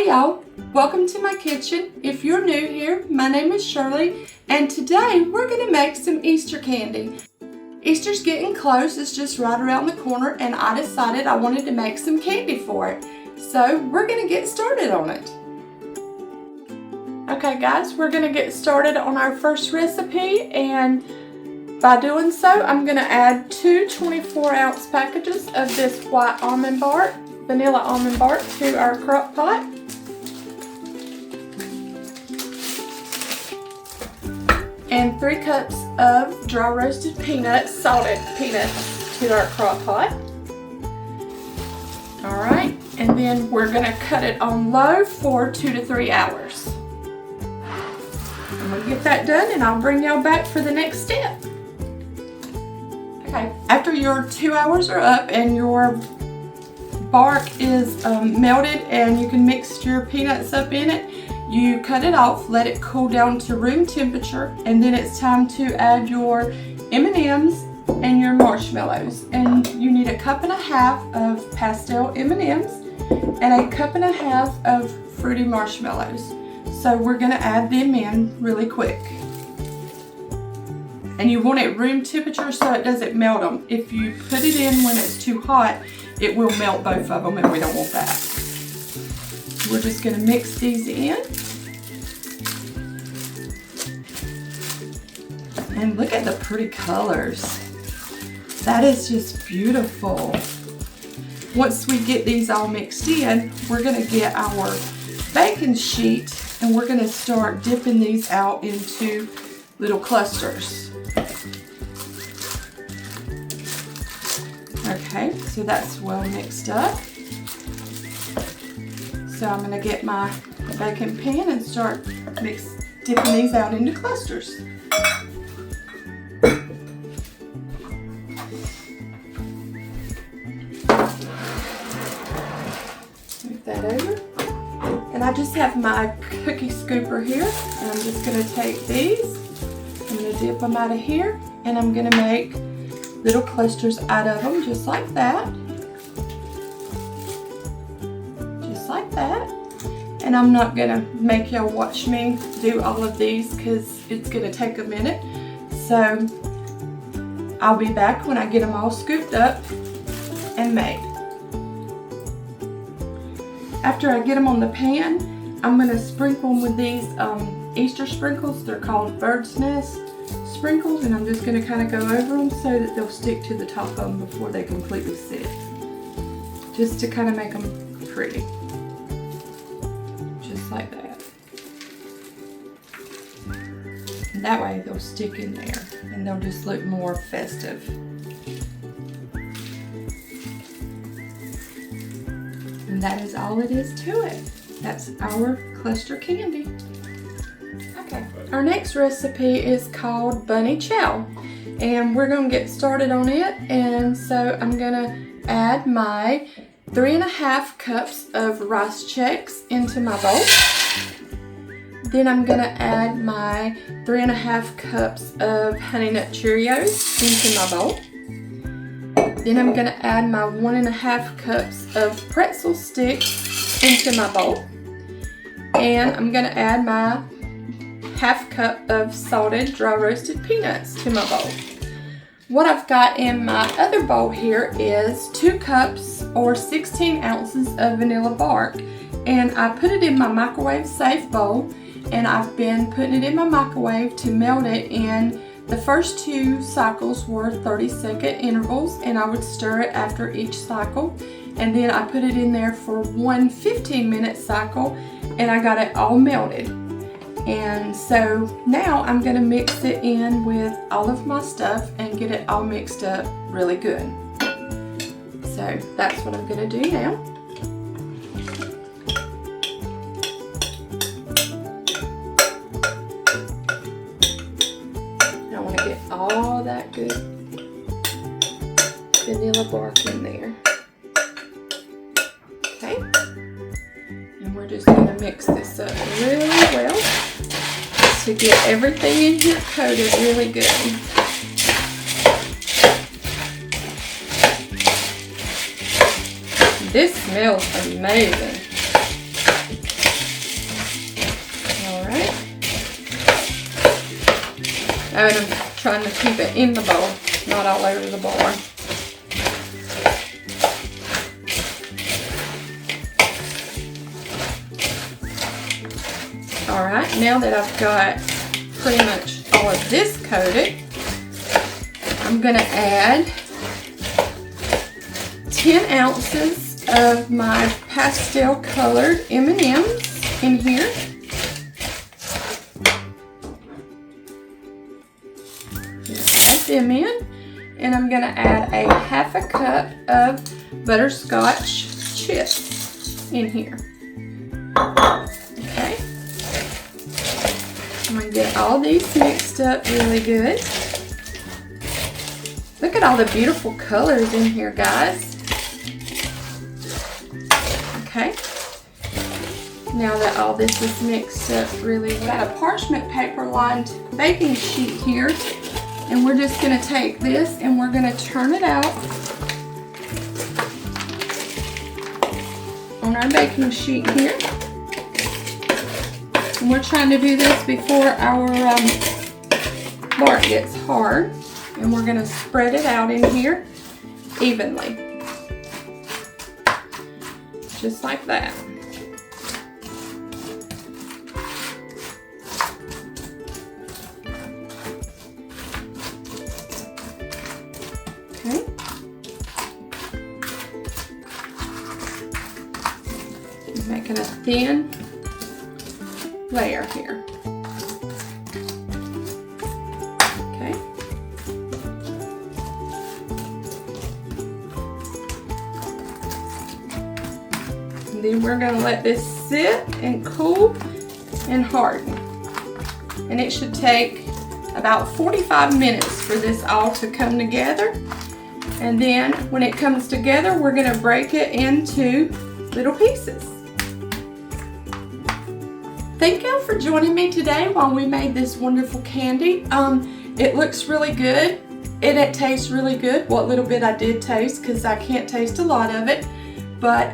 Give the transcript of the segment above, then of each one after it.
Hey y'all, welcome to my kitchen. If you're new here, my name is Shirley, and today we're going to make some Easter candy. Easter's getting close, it's just right around the corner, and I decided I wanted to make some candy for it. So we're going to get started on it. Okay guys, we're going to get started on our first recipe, and by doing so, I'm going to add two 24-ounce packages of this white almond bark, vanilla almond bark, to our crock pot. And 3 cups of dry roasted peanuts, salted peanuts, to our crock pot. Alright, and then we're going to cut it on low for 2 to 3 hours. I'm going to get that done and I'll bring y'all back for the next step. Okay, after your 2 hours are up and your bark is melted and you can mix your peanuts up in it, you cut it off, let it cool down to room temperature, and then it's time to add your M&Ms and your marshmallows. And you need 1.5 cups of pastel M&Ms and 1.5 cups of fruity marshmallows. So we're going to add them in really quick. And you want it room temperature so it doesn't melt them. If you put it in when it's too hot, it will melt both of them, and we don't want that. We're just going to mix these in. And look at the pretty colors. That is just beautiful. Once we get these all mixed in, we're going to get our baking sheet and we're going to start dipping these out into little clusters. Okay, so that's well mixed up. So I'm going to get my baking pan and start dipping these out into clusters. Move that over. And I just have my cookie scooper here, and I'm just going to take these. I'm going to dip them out of here, and I'm going to make little clusters out of them, just like that. Just like that. And I'm not going to make y'all watch me do all of these because it's going to take a minute. So I'll be back when I get them all scooped up and made. After I get them on the pan, I'm going to sprinkle them with these Easter sprinkles. They're called bird's nest sprinkles, and I'm just going to kind of go over them so that they'll stick to the top of them before they completely sit. Just to kind of make them pretty. Just like that. And that way they'll stick in there and they'll just look more festive. And that is all it is to it. That's our cluster candy. Okay, our next recipe is called bunny chow, and we're going to get started on it. And so I'm going to add my 3.5 cups of rice checks into my bowl. Then I'm going to add my 3.5 cups of Honey Nut Cheerios into my bowl. Then I'm going to add my 1.5 cups of pretzel sticks into my bowl. And I'm going to add my 1/2 cup of salted dry roasted peanuts to my bowl. What I've got in my other bowl here is 2 cups or 16 ounces of vanilla bark. And I put it in my microwave safe bowl, and I've been putting it in my microwave to melt it in. The first 2 cycles were 30-second intervals, and I would stir it after each cycle. And then I put it in there for 1 15-minute cycle, and I got it all melted. And so now I'm going to mix it in with all of my stuff and get it all mixed up really good. So that's what I'm going to do now. I want to get all that good vanilla bark in there. Okay. And we're just going to mix this up really well to get everything in here coated really good. This smells amazing. And I'm trying to keep it in the bowl, not all over the bowl. Alright, now that I've got pretty much all of this coated, I'm going to add 10 ounces of my pastel colored M&Ms in here. Add them in, and I'm going to add a half a cup of butterscotch chips in here. Okay. I'm going to get all these mixed up really good. Look at all the beautiful colors in here, guys. Okay. Now that all this is mixed up really well, I've got a parchment paper lined baking sheet here, and we're just going to take this and we're going to turn it out on our baking sheet here. And we're trying to do this before our bark gets hard. And we're going to spread it out in here evenly. Just like that. Okay. Making a thin layer here. Okay. And then we're going to let this sit and cool and harden. And it should take about 45 minutes for this all to come together. And then when it comes together, we're going to break it into little pieces. Thank y'all for joining me today while we made this wonderful candy. It looks really good. It tastes really good. What little bit I did taste, because I can't taste a lot of it. But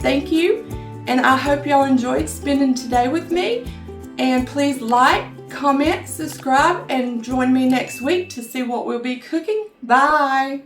thank you, and I hope y'all enjoyed spending today with me. And please like, comment, subscribe, and join me next week to see what we'll be cooking. Bye!